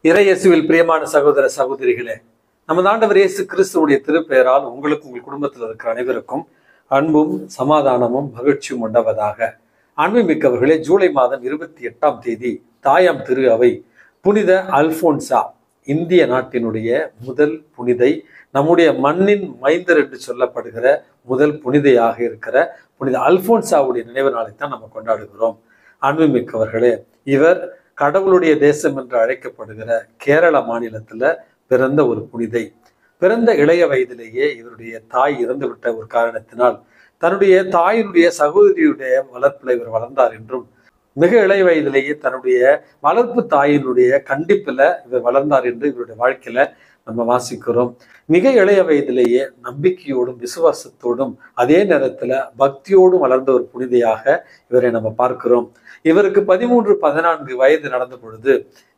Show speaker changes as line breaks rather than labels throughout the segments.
இறையேசுவில் பிரியமான சகோதர சகோதரிகளே, நமது ஆண்டவர் இயேசு கிறிஸ்துவுடைய திருப்பெயரால் உங்களுக்கு உங்கள் குடும்பத்தில் இருக்கிற அனைவருக்கும் அன்பும் சமாதானமும் மகிழ்ச்சியும் உண்டாவதாக. அன்புமிக்கவர்களே, ஜூலை மாதம் 28ஆம் தேதி தாயாம் திரு அவை புனித அல்போன்சா, இந்திய நாட்டினுடைய முதல் புனிதை, நம்முடைய மண்ணின் மைந்தர் என்று சொல்லப்படுகிற முதல் புனிதையாக இருக்கிற புனித அல்போன்சாவுடைய நினைவு நாளைத்தான் நம்ம கொண்டாடுகிறோம். அன்புமிக்கவர்களே, இவர் கடவுளுடைய தேசம் என்று அழைக்கப்படுகிற கேரள மாநிலத்துல பிறந்த ஒரு புனிதை. பிறந்த இளைய வயதிலேயே இவருடைய தாய் இறந்துவிட்ட ஒரு காரணத்தினால் தன்னுடைய தாயினுடைய சகோதரியுடைய வளர்ப்பில் இவர் வளர்ந்தார் என்றும், மிக இளைய வயதிலேயே தன்னுடைய வளர்ப்பு தாயினுடைய கண்டிப்புல இவர் வளர்ந்தார் என்று இவருடைய வாழ்க்கையில நம்ம வாசிக்கிறோம். மிக இளைய வயதிலேயே நம்பிக்கையோடும் விசுவாசத்தோடும் அதே நேரத்துல பக்தியோடும் வளர்ந்த ஒரு புனிதையாக இவரை நம்ம பார்க்கிறோம். இவருக்கு 13-14 வயது நடந்த பொழுது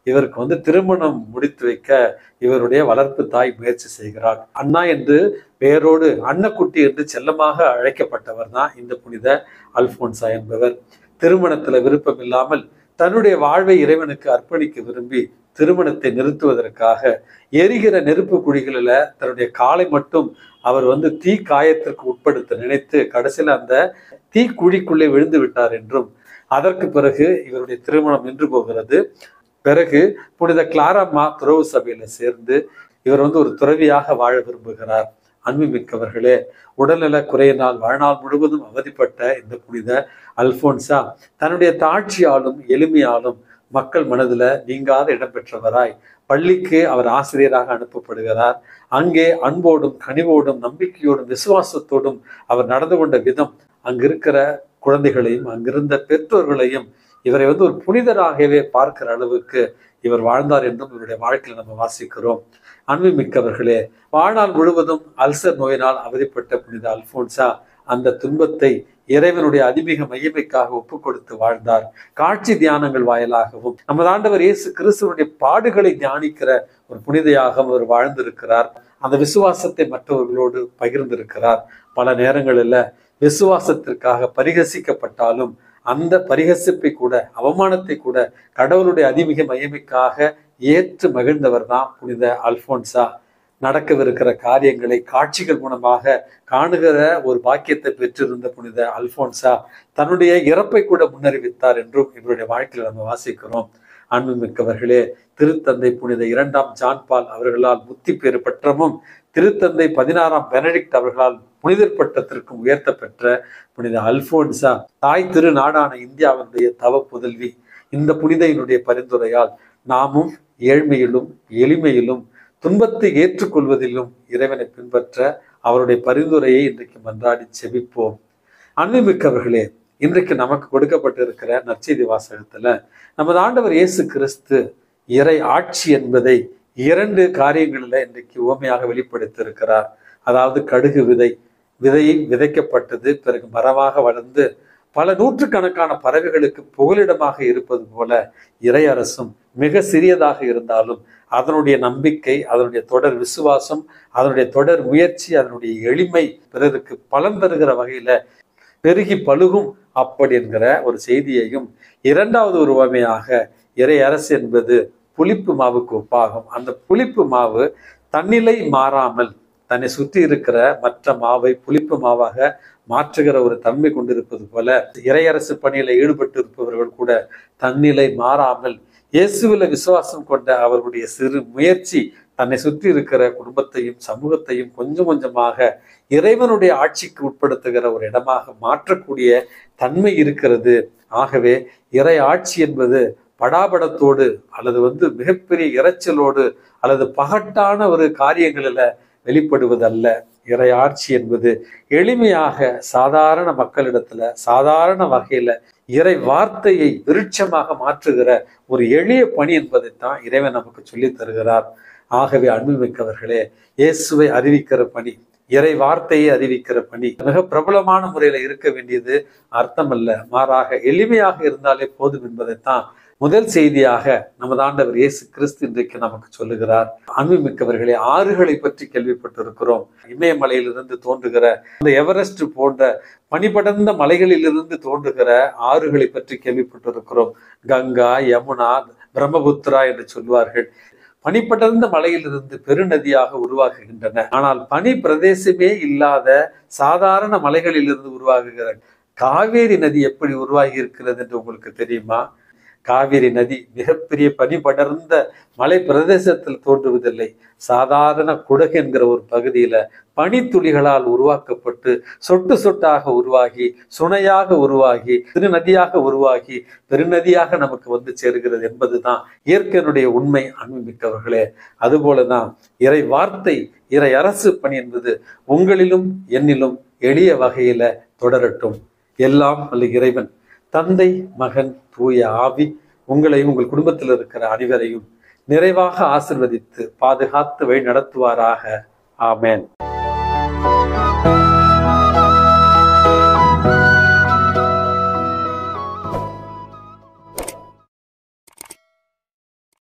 இவருக்கு திருமணம் முடித்து வைக்க இவருடைய வளர்ப்பு தாய் முயற்சி செய்கிறார். அண்ணா என்று பெயரோடு அன்னக்குட்டி என்று செல்லமாக அழைக்கப்பட்டவர் தான் இந்த புனித அல்போன்சா என்பவர். திருமணத்துல விருப்பம் இல்லாமல் தன்னுடைய வாழ்வை இறைவனுக்கு அர்ப்பணிக்க விரும்பி திருமணத்தை நிறுத்துவதற்காக எரிகிற நெருப்பு குழிகளில தன்னுடைய காலை மட்டும் அவர் தீ காயத்திற்கு உட்படுத்த நினைத்து கடைசியில் அந்த தீ குழிக்குள்ளே விழுந்து விட்டார் என்றும், அதற்கு பிறகு இவருடைய திருமணம் நின்று போகிறது. பிறகு புனித கிளாரம்மா துறவு சபையில சேர்ந்து இவர் ஒரு துறவியாக வாழ விரும்புகிறார். அன்புமிக்கவர்களே, உடல்நல குறையினால் வாழ்நாள் முழுவதும் அவதிப்பட்ட இந்த புனித அல்போன்சா தன்னுடைய தாட்சியாலும் எளிமையாலும் மக்கள் மனதுல நீங்காத இடம்பெற்றவராய் பள்ளிக்கு அவர் ஆசிரியராக அனுப்பப்படுகிறார். அங்கே அன்போடும் கனிவோடும் நம்பிக்கையோடும் விசுவாசத்தோடும் அவர் நடந்து கொண்ட விதம் அங்கிருக்கிற குழந்தைகளையும் அங்கிருந்த பெற்றோர்களையும் இவரை ஒரு புனிதராகவே பார்க்கிற அளவுக்கு இவர் வாழ்ந்தார் என்றும் இவருடைய வாழ்க்கையில் நம்ம வாசிக்கிறோம். அன்புமிக்கவர்களே, வாழ்நாள் முழுவதும் அல்சர் நோயினால் அவதிப்பட்ட புனித அல்போன்சா அந்த துன்பத்தை இறைவனுடைய அதிமிக மையமைக்காக ஒப்பு கொடுத்து வாழ்ந்தார். காட்சி தியானங்கள் வாயிலாகவும் நமது ஆண்டவர் இயேசு கிறிஸ்துவனுடைய பாடுகளை தியானிக்கிற ஒரு புனிதையாக அவர் வாழ்ந்திருக்கிறார். அந்த விசுவாசத்தை மற்றவர்களோடு பகிர்ந்திருக்கிறார். பல நேரங்களில் விசுவாசத்திற்காக பரிகசிக்கப்பட்டாலும் அந்த பரிகசிப்பை கூட, அவமானத்தை கூட கடவுளுடைய அதிமிக மையமைக்காக ஏற்று மகிழ்ந்தவர் தான் புனித அல்போன்சா. நடக்கவிருக்கிற காரியங்களை காட்சிகள் மூலமாக காணுகிற ஒரு பாக்கியத்தை பெற்றிருந்த புனித அல்போன்சா தன்னுடைய இறப்பை கூட முன்னறிவித்தார் என்றும் இவருடைய வாழ்க்கையில் நம்ம வாசிக்கிறோம். அன்புமிக்கவர்களே, திருத்தந்தை புனித 2ஆம் ஜான் பால் அவர்களால் முத்தி பேறு பெற்றமும் திருத்தந்தை 16ஆம் பெனடிக்ட் அவர்களால் புனிதர் பட்டத்திற்கும் உயர்த்த பெற்ற புனித அல்போன்சா தாய் திரு நாடான இந்தியாவினுடைய தவ புதல்வி. இந்த புனிதையினுடைய பரிந்துரையால் நாமும் ஏழ்மையிலும் எளிமையிலும் துன்பத்தை ஏற்றுக்கொள்வதிலும் இறைவனை பின்பற்ற அவருடைய பரிந்துரையை இன்றைக்கு மன்றாடி செபிப்போம். அன்புமிக்கவர்களே, இன்றைக்கு நமக்கு கொடுக்கப்பட்டிருக்கிற நற்செய்தி வாசகத்துல நமது ஆண்டவர் இயேசு கிறிஸ்து இறை ஆட்சி என்பதை 2 காரியங்களில் இன்றைக்கு உவமையாக வெளிப்படுத்தி இருக்கிறார். அதாவது கடுகு விதை விதைக்கப்பட்டது, பிறகு மரமாக வளர்ந்து பல நூற்றுக்கணக்கான பறவைகளுக்கு புகலிடமாக இருப்பது போல இறை அரசும் மிக சிறியதாக இருந்தாலும் அதனுடைய நம்பிக்கை, அதனுடைய தொடர் விசுவாசம், அதனுடைய தொடர் முயற்சி, அதனுடைய எளிமை பிறருக்கு பலன் தருகிற வகையில பெருகி பழுகும் அப்படி என்கிற ஒரு செய்தியையும், 2வது ஒரு உவமையாக இறை அரசு என்பது புளிப்பு மாவுக்கு ஒப்பாகும். அந்த புளிப்பு மாவு தன்னிலை மாறாமல் தன்னை சுற்றி இருக்கிற மற்ற மாவை புளிப்பு மாவாக மாற்றுகிற ஒரு தன்மை கொண்டிருப்பது போல இறையரசு பணியில ஈடுபட்டு இருப்பவர்கள் கூட தன்னிலை மாறாமல் இயேசுவில விசுவாசம் கொண்ட அவர்களுடைய சிறு முயற்சி தன்னை சுற்றி இருக்கிற குடும்பத்தையும் சமூகத்தையும் கொஞ்சம் கொஞ்சமாக இறைவனுடைய ஆட்சிக்கு உட்படுத்துகிற ஒரு இடமாக மாற்றக்கூடிய தன்மை இருக்கிறது. ஆகவே இறை ஆட்சி என்பது படாபடத்தோடு அல்லது மிகப்பெரிய இறைச்சலோடு அல்லது பகட்டான ஒரு காரியங்களில வெளிப்படுவதல்ல. இறை ஆட்சி என்பது எளிமையாக சாதாரண மக்களிடத்துல சாதாரண வகையில இறை வார்த்தையை விருட்சமாக மாற்றுகிற ஒரு எளிய பணி என்பதைத்தான் இறைவன் நமக்கு சொல்லி தருகிறார். ஆகவே அன்புமிக்கவர்களே, இயேசுவை அறிவிக்கிற பணி, இறை வார்த்தையை அறிவிக்கிற பணி மிக பிரபலமான முறையில இருக்க வேண்டியது அர்த்தமல்ல. மாறாக எளிமையாக இருந்தாலே போதும் என்பதைத்தான் முதல் செய்தியாக நமது ஆண்டவர் இயேசு கிறிஸ்து இன்றைக்கு நமக்கு சொல்லுகிறார். அன்புமிக்கவர்களே, ஆறுகளை பற்றி கேள்விப்பட்டிருக்கிறோம். இமயமலையிலிருந்து தோன்றுகிற அந்த எவரெஸ்ட் போன்ற பனிபடர்ந்த மலைகளிலிருந்து தோன்றுகிற ஆறுகளை பற்றி கேள்விப்பட்டிருக்கிறோம். கங்கா, யமுனா, பிரம்மபுத்திரா என்று சொல்வார்கள். பனிப்படர்ந்த மலையிலிருந்து பெருநதியாக உருவாகுகின்றன. ஆனால் பனி பிரதேசமே இல்லாத சாதாரண மலைகளிலிருந்து உருவாகுகிற காவேரி நதி எப்படி உருவாகி இருக்கிறது என்று உங்களுக்கு தெரியுமா? காவிரி நதி மிகப்பெரிய பனி படர்ந்த மலை பிரதேசத்தில் தோன்றுவதில்லை. சாதாரண குடகு என்கிற ஒரு பகுதியில பனித்துளிகளால் உருவாக்கப்பட்டு சொட்டு சொட்டாக உருவாகி சுனையாக உருவாகி திருநதியாக உருவாகி பெருநதியாக நமக்கு வந்து சேருகிறது என்பதுதான் இயற்கையினுடைய உண்மை. அன்புமிக்கவர்களே, அதுபோலதான் இறை வார்த்தை, இறை அரசு பணி என்பது உங்களிலும் என்னிலும் எளிய வகையில தொடரட்டும். எல்லாம் வல்ல இறைவன் தந்தை, மகன், தூய ஆவி உங்களையும் உங்கள் குடும்பத்தில் இருக்கிற அனைவரையும் நிறைவாக ஆசிர்வதித்து பாதுகாத்து வழி நடத்துவாராக. ஆமேன்.